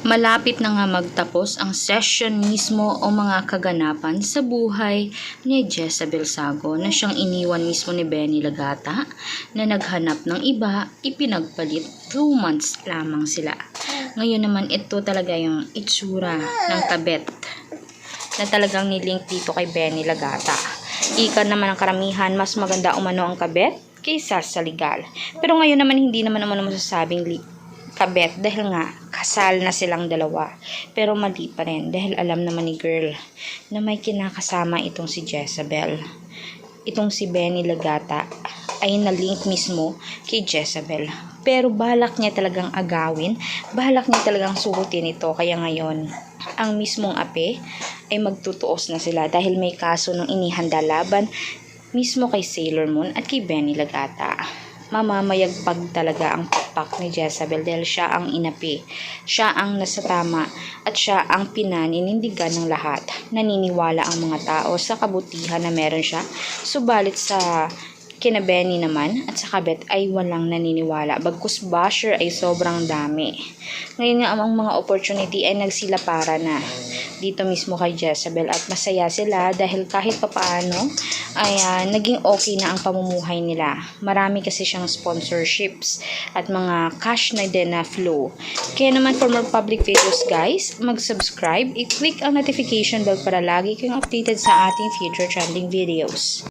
Malapit na nga magtapos ang session mismo o mga kaganapan sa buhay ni Jezabel Sago na siyang iniwan mismo ni Benny Lagata na naghanap ng iba, ipinagpalit 2 months lamang sila. Ngayon naman ito talaga yung itsura ng kabet na talagang nilink dito kay Benny Lagata. Ika naman ang karamihan, mas maganda umano ang kabet kaysa sa legal. Pero ngayon naman hindi naman masasabing kabet dahil nga kasal na silang dalawa. Pero mali pa rin dahil alam naman ni girl na may kinakasama itong si Jezabel. Itong si Benny Lagata ay nalink mismo kay Jezabel. Pero balak niya talagang agawin, balak niya talagang suhutin ito. Kaya ngayon, ang mismong ape ay magtutuos na sila dahil may kaso ng inihanda laban mismo kay Sailor Moon at kay Benny Lagata. Mamamayagpag talaga ang pakpak ni Jezabel dahil siya ang inapi, siya ang nasa tama at siya ang pinaninindigan ng lahat. Naniniwala ang mga tao sa kabutihan na meron siya, subalit sa kina Benny naman at sa kabet ay walang naniniwala, bagkus basher ay sobrang dami. Ngayon nga ang mga opportunity ay nagsila para na dito mismo kay Jezabel at masaya sila dahil kahit papaano ay naging okay na ang pamumuhay nila. Marami kasi siyang sponsorships at mga cash na din na flow. Kaya naman for more public videos guys, mag-subscribe, i-click ang notification bell para lagi kayong updated sa ating future trending videos.